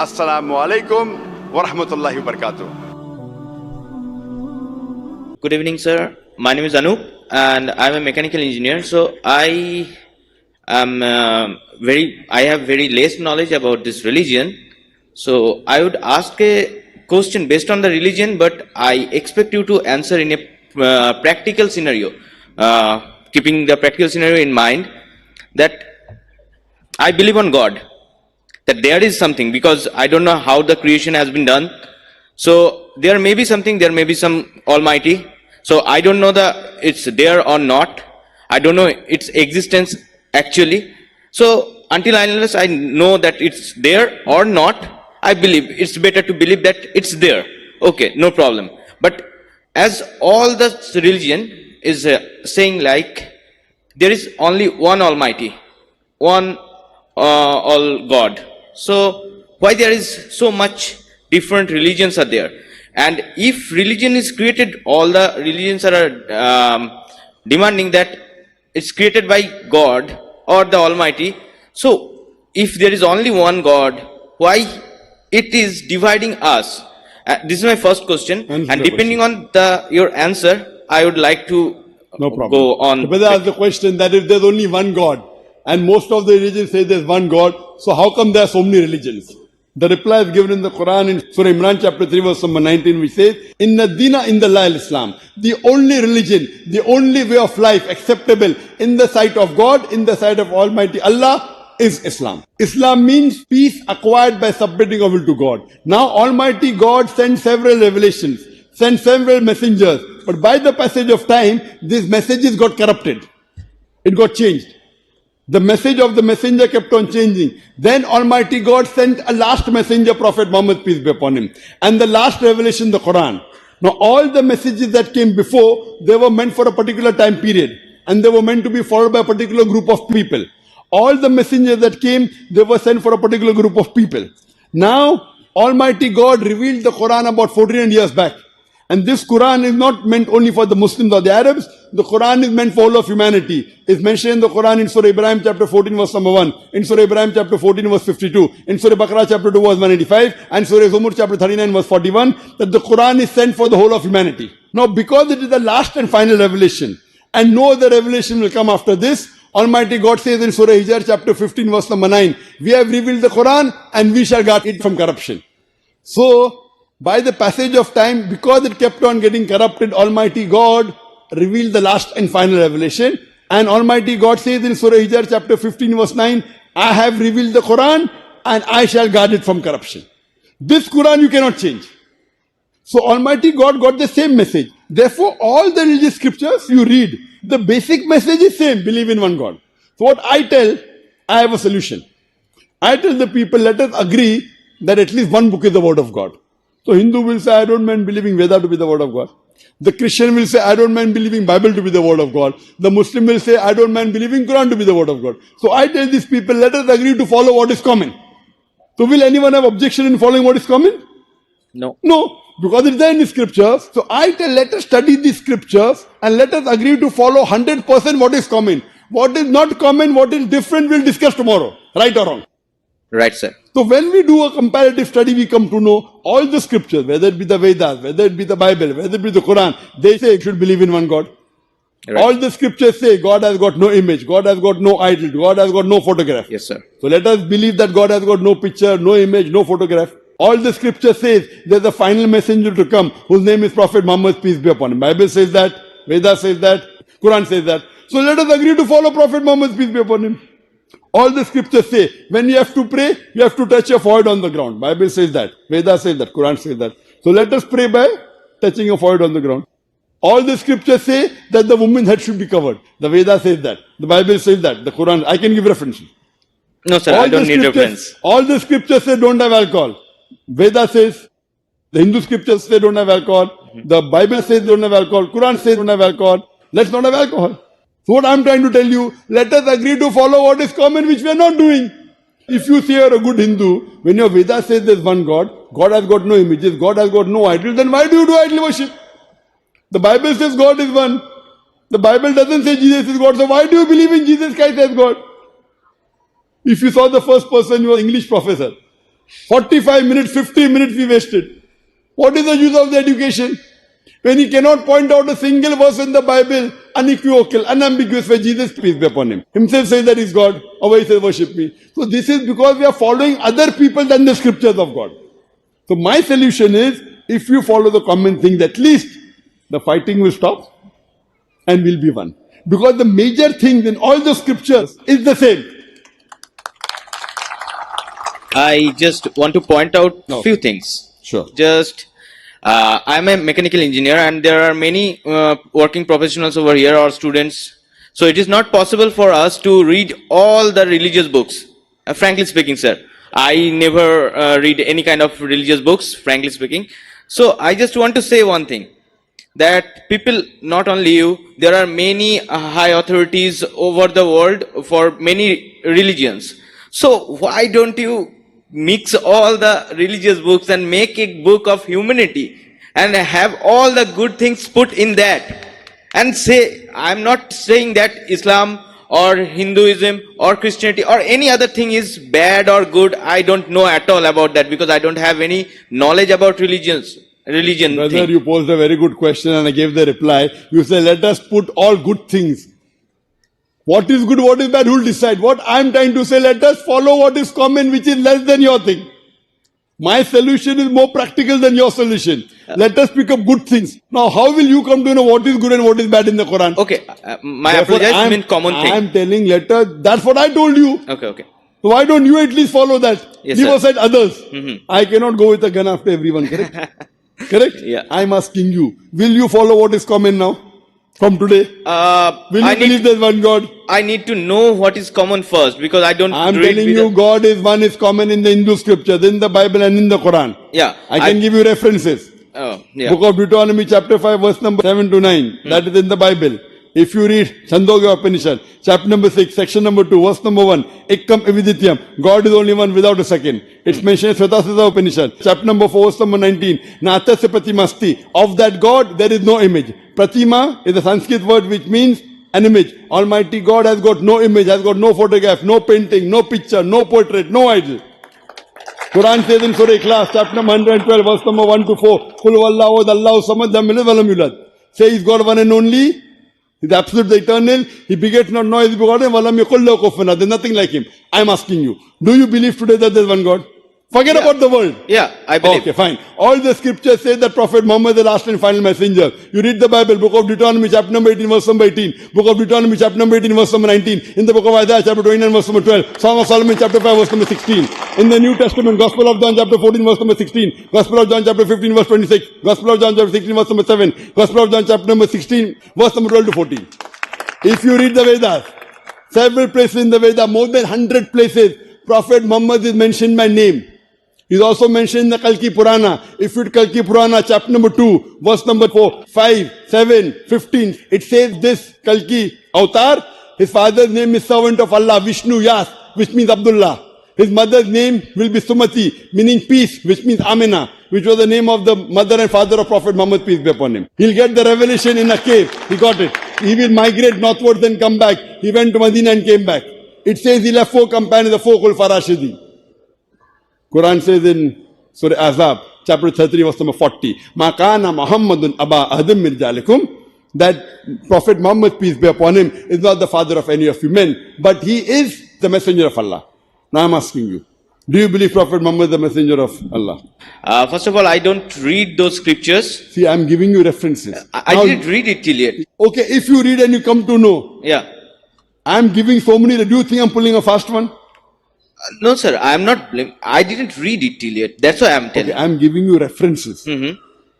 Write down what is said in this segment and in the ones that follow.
Assalamu alaikum wa rahmatullahi wa barakatuh. Good evening, sir. My name is Anup, and I'm a mechanical engineer. So I have very less knowledge about this religion. So I would ask a question based on the religion, but I expect you to answer in a practical scenario, keeping the practical scenario in mind. That I believe on God, that there is something, because I don't know how the creation has been done. So there may be something, there may be some Almighty. So I don't know it's there or not. I don't know its existence actually. So unless I know that it's there or not, I believe it's better to believe that it's there. Okay, no problem. But as all the religion is saying, like, there is only one Almighty, one all God. So why there is so much different religions are there? And if religion is created, all the religions are demanding that it's created by God or the Almighty. So if there is only one God, why it is dividing us? This is my first question. And depending on your answer, I would like to go on. The brother asked the question that if there's only one God, and most of the religions say there's one God, so how come there are so many religions? The reply is given in the Quran in Surah Imran chapter 3 verse number 19, which says, Inna dina inda Islam. The only religion, the only way of life acceptable in the sight of God, in the sight of Almighty Allah, is Islam. Islam means peace acquired by submitting our will to God. Now Almighty God sent several revelations, sent several messengers, but by the passage of time, these messages got corrupted. It got changed. The message of the messenger kept on changing. Then Almighty God sent a last messenger, Prophet Muhammad, peace be upon him. And the last revelation, the Quran. Now all the messages that came before, they were meant for a particular time period. And they were meant to be followed by a particular group of people. All the messengers that came, they were sent for a particular group of people. Now, Almighty God revealed the Quran about 1400 years back. And this Quran is not meant only for the Muslims or the Arabs. The Quran is meant for all of humanity. It's mentioned in the Quran in Surah Ibrahim chapter 14 verse number 1, in Surah Ibrahim chapter 14 verse 52, in Surah Baqarah chapter 2 verse 185, and Surah Zumur chapter 39 verse 41, that the Quran is sent for the whole of humanity. Now because it is the last and final revelation, and no other revelation will come after this, Almighty God says in Surah Hijr chapter 15 verse number 9, we have revealed the Quran and we shall guard it from corruption. So, by the passage of time, because it kept on getting corrupted, Almighty God revealed the last and final revelation. And Almighty God says in Surah Hijr chapter 15 verse 9, I have revealed the Quran and I shall guard it from corruption. This Quran you cannot change. So Almighty God got the same message. Therefore, all the religious scriptures you read, the basic message is same, believe in one God. So what I tell, I have a solution. I tell the people, let us agree that at least one book is the word of God. So Hindu will say, I don't mind believing Veda to be the word of God. The Christian will say, I don't mind believing Bible to be the word of God. The Muslim will say, I don't mind believing Quran to be the word of God. So I tell these people, let us agree to follow what is common. So will anyone have objection in following what is common? No. No, because it's there in the scriptures. So I tell, let us study the scriptures and let us agree to follow 100% what is common. What is not common, what is different, we'll discuss tomorrow. Right or wrong? Right, sir. So when we do a comparative study, we come to know all the scriptures, whether it be the Vedas, whether it be the Bible, whether it be the Quran, they say you should believe in one God. Right. All the scriptures say God has got no image, God has got no idol, God has got no photograph. Yes, sir. So let us believe that God has got no picture, no image, no photograph. All the scripture says there's a final messenger to come whose name is Prophet Muhammad, peace be upon him. Bible says that, Veda says that, Quran says that. So let us agree to follow Prophet Muhammad, peace be upon him. All the scriptures say, when you have to pray, you have to touch your forehead on the ground. Bible says that. Veda says that. Quran says that. So let us pray by touching your forehead on the ground. All the scriptures say that the woman's head should be covered. The Veda says that. The Bible says that. The Quran, I can give references. No, sir, I don't need reference. All the scriptures say don't have alcohol. Veda says, the Hindu scriptures say don't have alcohol. The Bible says don't have alcohol. Quran says don't have alcohol. Let's not have alcohol. So what I'm trying to tell you, let us agree to follow what is common, which we are not doing. If you say you're a good Hindu, when your Veda says there's one God, God has got no images, God has got no idols, then why do you do idol worship? The Bible says God is one. The Bible doesn't say Jesus is God, so why do you believe in Jesus Christ as God? If you saw the first person, you were an English professor, 45 minutes, 50 minutes we wasted. What is the use of the education? When he cannot point out a single verse in the Bible, unequivocal, unambiguous, where Jesus, peace be upon him, himself says that he's God, or he says worship me. So this is because we are following other people than the scriptures of God. So my solution is, if you follow the common things, at least the fighting will stop and will be one. Because the major thing in all the scriptures is the same. I just want to point out No. few things. Sure. Just, I'm a mechanical engineer, and there are many working professionals over here or students. So it is not possible for us to read all the religious books. Frankly speaking, sir, I never read any kind of religious books, frankly speaking. So I just want to say one thing, that people, not only you, there are many high authorities over the world for many religions. So why don't you mix all the religious books and make a book of humanity and have all the good things put in that, and say, I'm not saying that Islam or Hinduism or Christianity or any other thing is bad or good. I don't know at all about that, because I don't have any knowledge about religion Brother, thing. you posed a very good question and I gave the reply. You say, let us put all good things. What is good, what is bad, who will decide? What I am trying to say, let us follow what is common, which is less than your thing. My solution is more practical than your solution. Let us pick up good things. Now, how will you come to know what is good and what is bad in the Quran? Okay, my Therefore, apologies mean common I thing. am telling, that's what I told you. Okay. So why don't you at least follow that? Yes, Leave sir. aside others. I cannot go with a gun after everyone, correct? Correct? Yeah. I'm asking you, will you follow what is common now? From today? Will you believe there's one God? I need to know what is common first, because I don't I'm read telling with you, the- God is one, is common in the Hindu scriptures, in the Bible and in the Quran. Yeah, I can give you references. yeah. Book of Deuteronomy chapter 5 verse number 7 to 9. That is in the Bible. If you read Chandogya Upanishad, chapter number 6, section number 2, verse number 1, Ekkam Evidityam, God is only one without a second. It's mentioned in Svetasita Upanishad, chapter number 4, verse number 19, Natasya Pratimasti. Of that God, there is no image. Pratima is a Sanskrit word which means an image. Almighty God has got no image, has got no photograph, no painting, no picture, no portrait, no idol. Quran says in Surah Ikhlas, chapter number 112, verse number 1 to 4, Qul huwallahu ahad, Allahu samad, lam yalid wa lam yulad. Say he's God one and only. He's absolute, the eternal. He begets not, nor is begotten. Walam yakul lahu kufuwan ahad. There's nothing like him. I'm asking you, do you believe today that there's one God? Forget about the world. Yeah, I believe. Okay, fine. All the scriptures say that Prophet Muhammad is the last and final messenger. You read the Bible, book of Deuteronomy, chapter number 18, verse number 18. Book of Deuteronomy, chapter number 18, verse number 19. In the book of Isaiah, chapter 29, verse number 12. Song of Solomon, chapter 5, verse number 16. In the New Testament, Gospel of John, chapter 14, verse number 16. Gospel of John, chapter 15, verse 26. Gospel of John, chapter 16, verse number 7. Gospel of John, chapter number 16, verse number 12 to 14. If you read the Vedas, several places in the Vedas, more than 100 places, Prophet Muhammad is mentioned by name. He's also mentioned in the Kalki Purana. If you read Kalki Purana, chapter number 2, verse number 4, 5, 7, 15, it says this Kalki Avatar, his father's name is servant of Allah, Vishnu Yas, which means Abdullah. His mother's name will be Sumati, meaning peace, which means Amina, which was the name of the mother and father of Prophet Muhammad, peace be upon him. He'll get the revelation in a cave. He got it. He will migrate northwards and come back. He went to Medina and came back. It says he left 4 companions, the 4 Khulfa Rashidi. Quran says in Surah Azab, chapter 33, verse number 40, Ma kana Muhammadun Aba Ahadim min Rijalikum, that Prophet Muhammad, peace be upon him, is not the father of any of you men, but he is the messenger of Allah. Now I'm asking you, do you believe Prophet Muhammad is the messenger of Allah? First of all, I don't read those scriptures. See, I'm giving you references. I didn't read it till yet. Okay, if you read and you come to know, Yeah. I'm giving so many, do you think I'm pulling a fast one? No, sir, I am not. I didn't read it till yet. That's why I'm telling. Okay, I'm giving you references.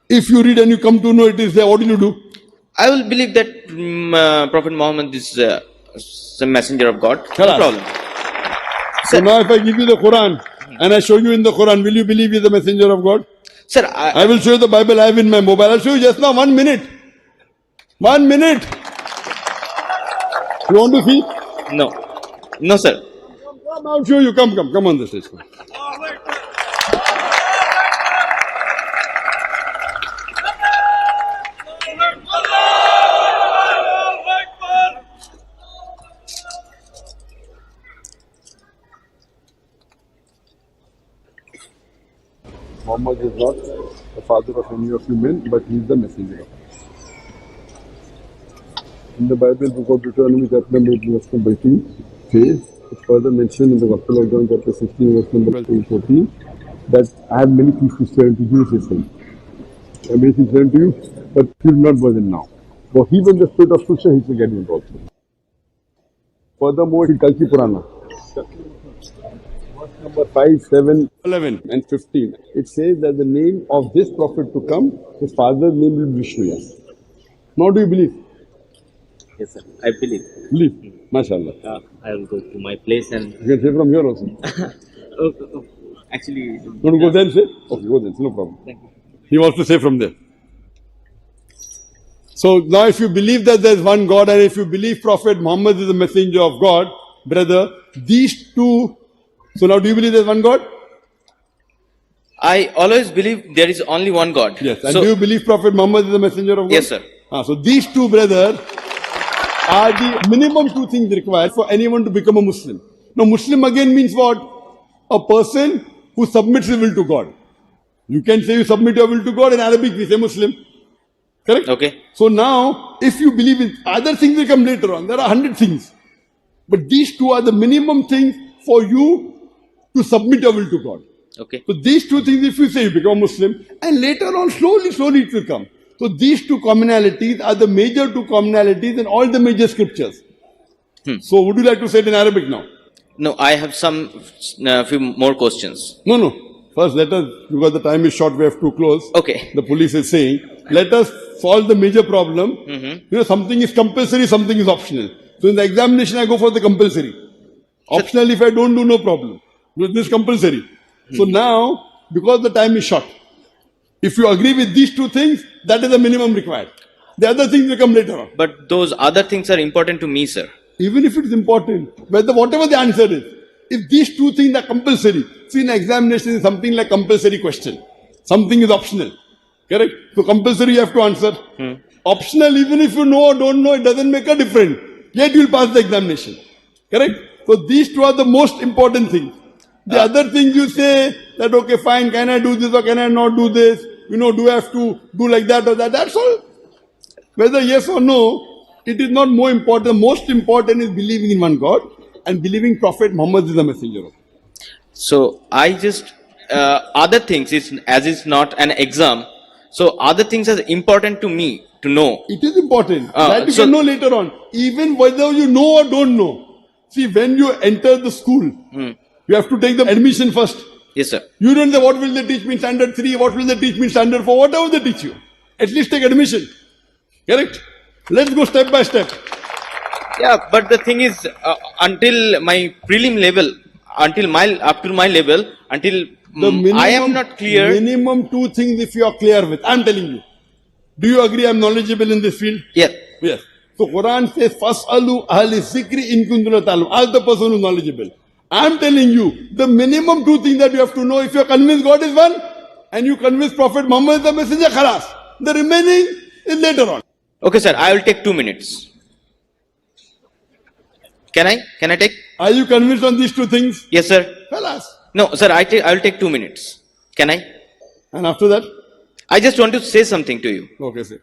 If you read and you come to know it is there, what will you do? I will believe that Prophet Muhammad is the messenger of God. No Khalas. problem. So now if I give you the Quran and I show you in the Quran, will you believe he's the messenger of God? Sir, I will show you the Bible I have in my mobile. I'll show you just now, 1 minute. 1 minute. You want to see? no, sir. Come, I'll show you. Come on the stage. Come. Muhammad is not the father of any of you men, but he is the messenger of God. In the Bible, book of Deuteronomy, chapter number 8, verse number 18, says, it's further mentioned in the Gospel of John, chapter 16, verse number 14, that I have many things to say unto you, he says. I have many things to say unto you, but you will not burden now. For he, when the spirit of truth, he shall get it also. Furthermore, in Kalki Purana, verse number 5, 7, 11, and 15, it says that the name of this prophet to come, his father's name will be Vishnu. Yes. Now do you believe? Yes, sir. I believe. Believe. MashaAllah. I will go to my place and. You can say from here also. Actually. You want to go there and say? Okay, go there. No problem. Thank you. He wants to say from there. So now if you believe that there is one God and if you believe Prophet Muhammad is the messenger of God, brother, these two. So now do you believe there is one God? I always believe there is only one God. Yes. And So, do you believe Prophet Muhammad is the messenger of God? yes, sir. So these two, brother, are the minimum two things required for anyone to become a Muslim. Now Muslim again means what? A person who submits his will to God. You can say you submit your will to God. In Arabic we say Muslim. Correct? Okay. So now, if you believe in other things will come later on. There are 100 things. But these two are the minimum things for you to submit your will to God. Okay. So these two things, if you say you become Muslim, and later on slowly it will come. So these two commonalities are the major two commonalities in all the major scriptures. So would you like to say it in Arabic now? No, I have some few more questions. No. First let us, because the time is short, we have to close. Okay. The police is saying, let us solve the major problem. You know, something is compulsory, something is optional. So in the examination, I go for the compulsory. Optional, if I don't do, no problem. Because this is compulsory. So now, because the time is short, if you agree with these two things, that is the minimum required. The other things will come later on. But those other things are important to me, sir. Even if it is important, whatever the answer is, if these two things are compulsory, see in examination is something like compulsory question. Something is optional. Correct? So compulsory you have to answer. Optional, even if you know or don't know, it doesn't make a difference. Yet you will pass the examination. Correct? So these two are the most important things. The other thing you say that, okay, fine, can I do this or can I not do this? You know, do I have to do like that or that? That's all. Whether yes or no, it is not more important. The most important is believing in one God and believing Prophet Muhammad is the messenger of God. So I just, other things, as it's not an exam, so other things are important to me to know. It is important. That you so- can know later on. Even whether you know or don't know. See, when you enter the school, you have to take the admission first. Yes, sir. You don't say what will they teach me in standard 3, what will they teach me in standard 4, whatever they teach you. At least take admission. Correct? Let's go step by step. Yeah, but the thing is, until my prelim level, up to my level, until I am not clear. Minimum two things if you are clear with. I am telling you. Do you agree I am knowledgeable in this field? Yeah. Yes. So Quran says, Fas'alu ahli zikri in kuntum la ta'lamun. Ask the person who is knowledgeable. I am telling you, the minimum two things that you have to know, if you are convinced God is one, and you convince Prophet Muhammad is the messenger, khalas. The remaining is later on. Okay, sir, I will take 2 minutes. Can I take? Are you convinced on these two things? Yes, sir. Khalas. No, sir, I will take 2 minutes. Can I? And after that? I just want to say something to you. Okay, sir.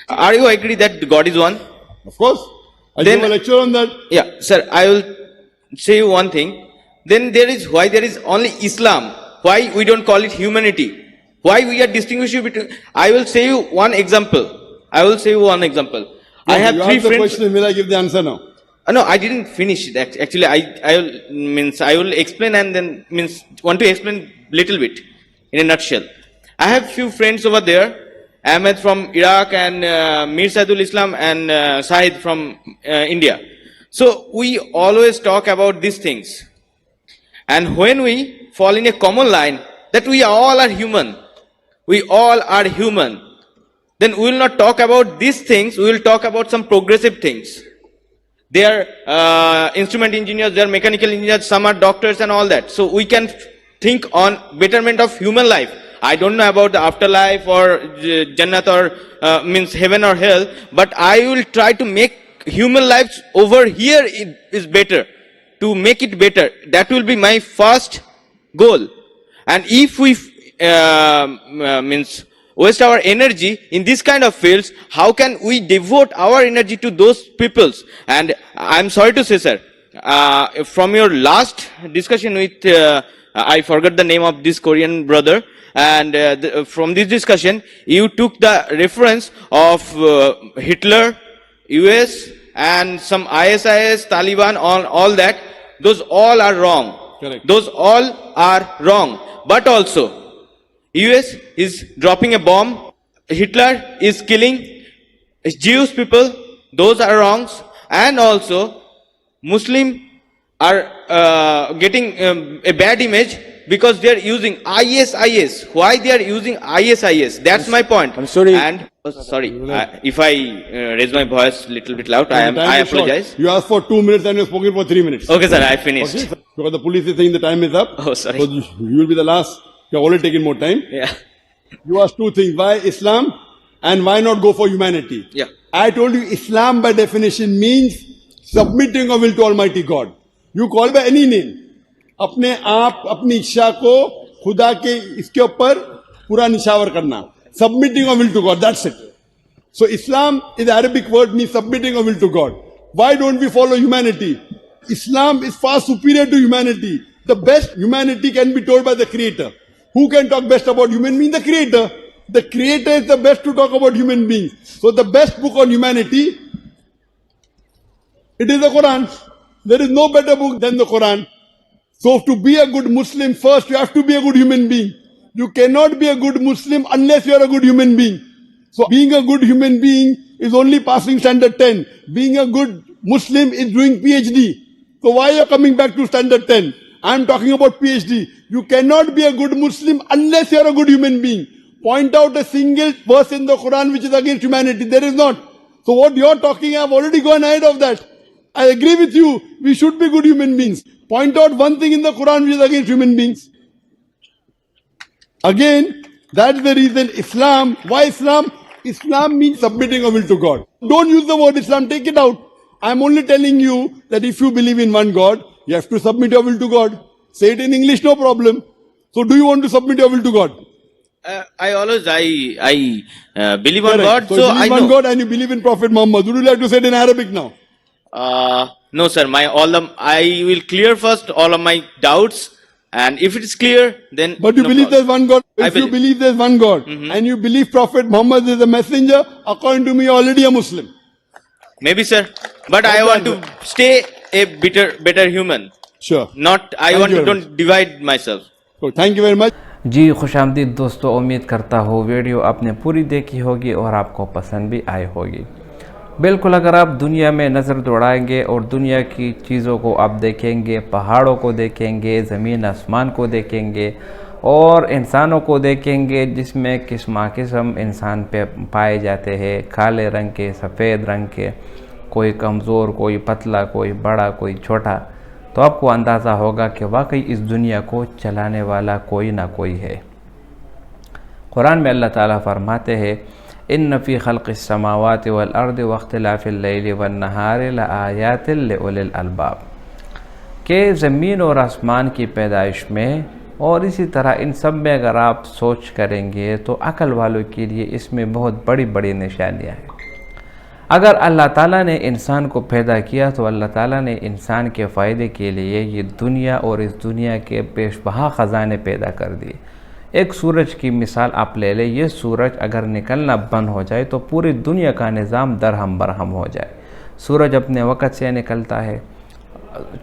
Are you agree that God is one? Of course. I Then- give a lecture on that. Yeah, sir, I will say you one thing. Then why there is only Islam? Why we don't call it humanity? Why we are distinguishing between? I will say you one example. I have you three ask the friends. question, will I give the answer now? No, I didn't finish it. Actually, I will explain and then want to explain little bit in a nutshell. I have few friends over there. Ahmed from Iraq and Mir Saidul Islam and Sahid from India. So we always talk about these things. And when we fall in a common line that we all are human, then we will not talk about these things, we will talk about some progressive things. They are instrument engineers, they are mechanical engineers, some are doctors and all that. So we can think on betterment of human life. I don't know about the afterlife or Jannat or heaven or hell, but I will try to make human lives over here is better, to make it better. That will be my first goal. And if we means waste our energy in this kind of fields, how can we devote our energy to those peoples? And I'm sorry to say, sir, from your last discussion with, I forgot the name of this Korean brother, and from this discussion, you took the reference of Hitler, US, and some ISIS, Taliban, all that. Those all are wrong. Correct. Those all are wrong. But also, US is dropping a bomb. Hitler is killing Jewish people. Those are wrongs. And also, Muslim are getting a bad image because they are using ISIS. Why they are using ISIS? That's my point. I'm sorry. And sorry, if I raise my voice a little bit loud, I apologize. You asked for 2 minutes and you're spoken for 3 minutes. Okay, sir, I finished. Okay? Because the police is saying the time is up. Oh, sorry. So you will be the last. You've already taken more time. Yeah. You asked two things. Why Islam and why not go for humanity? Yeah. I told you Islam by definition means submitting your will to Almighty God. You call by any name. अपने आप अपनी इच्छा को खुदा के इसके ऊपर पूरा निशावर करना. Submitting your will to God. That's it. So Islam is the Arabic word means submitting your will to God. Why don't we follow humanity? Islam is far superior to humanity. The best humanity can be told by the Creator. Who can talk best about human beings? The Creator. The Creator is the best to talk about human beings. So the best book on humanity, it is the Quran. There is no better book than the Quran. So to be a good Muslim, first you have to be a good human being. You cannot be a good Muslim unless you are a good human being. So being a good human being is only passing standard 10. Being a good Muslim is doing PhD. So why are you coming back to standard 10? I am talking about PhD. You cannot be a good Muslim unless you are a good human being. Point out a single verse in the Quran which is against humanity. There is not. So what you are talking, I have already gone ahead of that. I agree with you. We should be good human beings. Point out one thing in the Quran which is against human beings. Again, that's the reason Islam. Why Islam? Islam means submitting your will to God. Don't use the word Islam. Take it out. I'm only telling you that if you believe in one God, you have to submit your will to God. Say it in English, no problem. So do you want to submit your will to God? I always believe on Correct. God, So so you I believe in know. God and you believe in Prophet Muhammad. Would you like to say it in Arabic now? No, sir. I will clear first all of my doubts, and if it is clear, then. But you no believe problem. there's one God. I If you believe. believe there's one God and you believe Prophet Muhammad is a messenger, according to me, you're already a Muslim. Maybe, sir. But I want to stay a better human. Sure. Not, I Thank want you to very don't divide myself. So thank you very much. जी खुशामदीद दोस्तों, उम्मीद करता हूँ video आपने पूरी देखी होगी और आपको पसंद भी आई होगी। बिल्कुल, अगर आप दुनिया में नज़र दौड़ाएंगे और दुनिया की चीज़ों को आप देखेंगे, पहाड़ों को देखेंगे, ज़मीन आसमान को देखेंगे और इंसानों को देखेंगे जिसमें किस्म इंसान पे पाए जाते हैं, काले रंग के, सफ़ेद रंग के, कोई कमज़ोर, कोई पतला, कोई बड़ा, कोई छोटा, तो आपको अंदाज़ा होगा कि वाकई इस दुनिया को चलाने वाला कोई ना कोई है। कुरान में अल्लाह ताला फरमाते हैं, इन्न फ़ी ख़ल्क़िस समावाति वल अर्दि वख्तिलाफ़िल लैलि वन नहारि लआयातिल लिउलिल अलबाब, कि ज़मीन और आसमान की पैदाइश में और इसी तरह इन सब में अगर आप सोच करेंगे तो अक़ल वालों के लिए इसमें बहुत बड़ी बड़ी निशानियाँ हैं। अगर अल्लाह ताला ने इंसान को पैदा किया तो अल्लाह ताला ने इंसान के फ़ायदे के लिए ये दुनिया और इस दुनिया के बेशबहा ख़जाने पैदा कर दिए। एक सूरज की मिसाल आप ले लें, ये सूरज अगर निकलना बंद हो जाए तो पूरी दुनिया का निज़ाम दरहम बरहम हो जाए। सूरज अपने वक़्त से निकलता है,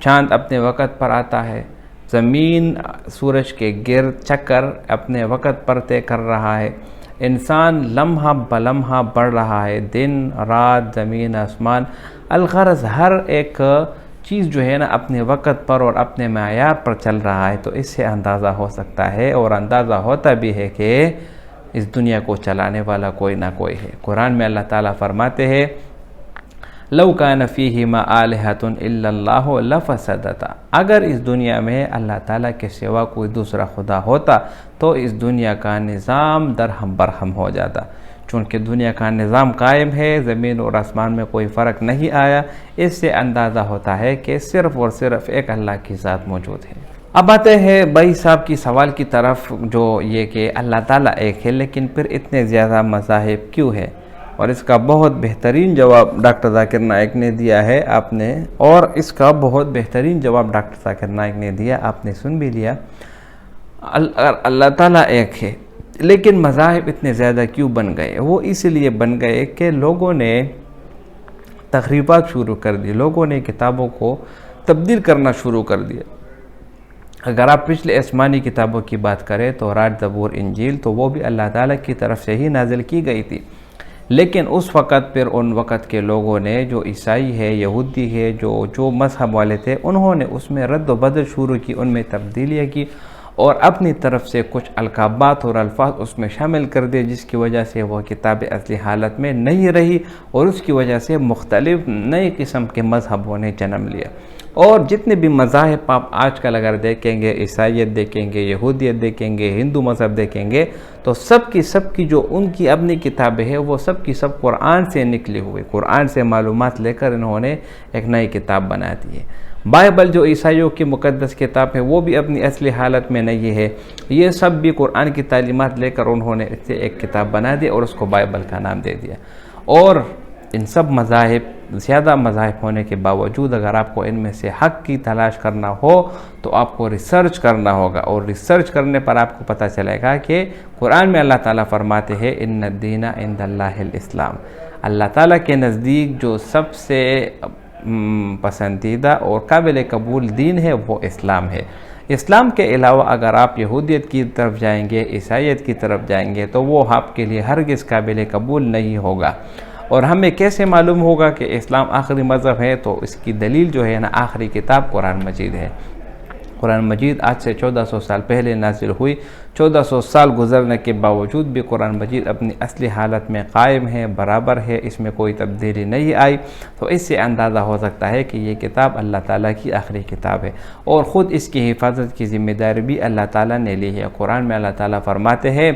चाँद अपने वक़्त पर आता है, ज़मीन सूरज के गिर्द चक्कर अपने वक़्त पर तय कर रहा है, इंसान लम्हा बलम्हा बढ़ रहा है, दिन रात ज़मीन आसमान, अलग़रज़ हर एक चीज़ जो है ना अपने वक़्त पर और अपने मयार पर चल रहा है। तो इससे अंदाज़ा हो सकता है और अंदाज़ा होता भी है कि इस दुनिया को चलाने वाला कोई ना कोई है। कुरान में अल्लाह ताला फरमाते हैं, लौ कान फ़ीहिमा आलिहतुन इल्लल्लाहु लफ़सदता, अगर इस दुनिया में अल्लाह ताला के सिवा कोई दूसरा खुदा होता तो इस दुनिया का निज़ाम दरहम बरहम हो जाता। चूँकि दुनिया का निज़ाम कायम है, ज़मीन और आसमान में कोई फ़र्क नहीं आया, इससे अंदाज़ा होता है कि सिर्फ़ और सिर्फ एक अल्लाह की ज़ात मौजूद है। اب آتے ہیں بھائی صاحب کی سوال کی طرف، جو یہ کہ اللہ تعالیٰ ایک ہے لیکن پھر اتنے زیادہ مذاہب کیوں ہے؟ اور اس کا بہت بہترین جواب ڈاکٹر ذاکر نائک نے دیا ہے، آپ نے، اور اس کا بہت بہترین جواب ڈاکٹر ذاکر نائک نے دیا، آپ نے سن بھی لیا۔ اللہ تعالیٰ ایک ہے لیکن مذاہب اتنے زیادہ کیوں بن گئے؟ وہ اس لیے بن گئے کہ لوگوں نے تخریبات شروع کر دی، لوگوں نے کتابوں کو تبدیل کرنا شروع کر دیا۔ اگر آپ پچھلے آسمانی کتابوں کی بات کریں تو رات، زبور، انجیل، تو وہ بھی اللہ تعالیٰ کی طرف سے ہی نازل کی گئی تھی، لیکن اس وقت پھر ان وقت کے لوگوں نے، جو عیسائی ہے، یہودی ہے، جو مذہب والے تھے، انہوں نے اس میں رد و بدل شروع کی، ان میں تبدیلیاں کی اور اپنی طرف سے کچھ القابات اور الفاظ اس میں شامل کر دیے، جس کی وجہ سے وہ کتاب اصلی حالت میں نہیں رہی اور اس کی وجہ سے مختلف نئے قسم کے مذہبوں نے جنم لیا۔ اور جتنے بھی مذاہب آپ آج کل اگر دیکھیں گے، عیسائیت دیکھیں گے، یہودیت دیکھیں گے، ہندو مذہب دیکھیں گے، تو سب کی جو ان کی اپنی کتابیں ہیں، وہ سب کی سب قرآن سے نکلی ہوئی، قرآن سے معلومات لے کر انہوں نے ایک نئی کتاب بنا دی ہے۔ بائبل جو عیسائیوں کی مقدس کتاب ہے، وہ بھی اپنی اصلی حالت میں نہیں ہے، یہ سب بھی قرآن کی تعلیمات لے کر انہوں نے اس سے ایک کتاب بنا دی اور اس کو بائبل کا نام دے دیا۔ اور ان سب مذاہب، زیادہ مذاہب ہونے کے باوجود، اگر آپ کو ان میں سے حق کی تلاش کرنا ہو تو آپ کو ریسرچ کرنا ہوگا، اور ریسرچ کرنے پر آپ کو پتہ چلے گا کہ قرآن میں اللہ تعالیٰ فرماتے ہیں ان الدین عند اللہ الاسلام، اللہ تعالیٰ کے نزدیک جو سب سے پسندیدہ اور قابل قبول دین ہے وہ اسلام ہے۔ اسلام کے علاوہ اگر آپ یہودیت کی طرف جائیں گے، عیسائیت کی طرف جائیں گے، تو وہ آپ کے لیے ہرگز قابل قبول نہیں ہوگا۔ اور ہمیں کیسے معلوم ہوگا کہ اسلام آخری مذہب ہے؟ تو اس کی دلیل جو ہے نا، آخری کتاب قرآن مجید ہے۔ قرآن مجید آج سے 1400 سال پہلے نازل ہوئی، 1400 سال گزرنے کے باوجود بھی قرآن مجید اپنی اصلی حالت میں قائم ہے، برابر ہے، اس میں کوئی تبدیلی نہیں آئی۔ تو اس سے اندازہ ہو سکتا ہے کہ یہ کتاب اللہ تعالیٰ کی آخری کتاب ہے، اور خود اس کی حفاظت کی ذمہ داری بھی اللہ تعالیٰ نے لی ہے۔ قرآن میں اللہ تعالیٰ فرماتے ہیں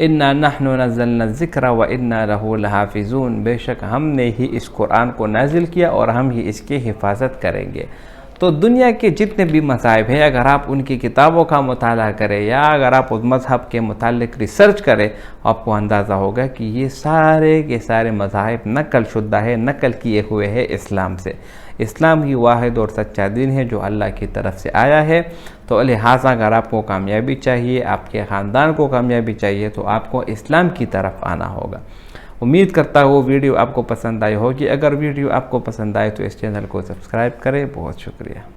اِنَّا نَحْنُ نَزَّلْنَا الذِّكْرَ وَإِنَّا لَهُ لَحَافِظُونَ، بے شک ہم نے ہی اس قرآن کو نازل کیا اور ہم ہی اس کی حفاظت کریں گے۔ تو دنیا کے جتنے بھی مذاہب ہیں، اگر آپ ان کی کتابوں کا مطالعہ کریں یا اگر آپ اس مذہب کے متعلق ریسرچ کریں، آپ کو اندازہ ہوگا کہ یہ سارے کے سارے مذاہب نقل شدہ ہے، نقل کیے ہوئے ہیں اسلام سے۔ اسلام ہی واحد اور سچا دین ہے جو اللہ کی طرف سے آیا ہے۔ تو لہٰذا اگر آپ کو کامیابی چاہیے، آپ کے خاندان کو کامیابی چاہیے، تو آپ کو اسلام کی طرف آنا ہوگا۔ امید کرتا ہوں ویڈیو آپ کو پسند آئی ہوگی۔ اگر ویڈیو آپ کو پسند آئے تو اس چینل کو سبسکرائب کریں۔ بہت شکریہ۔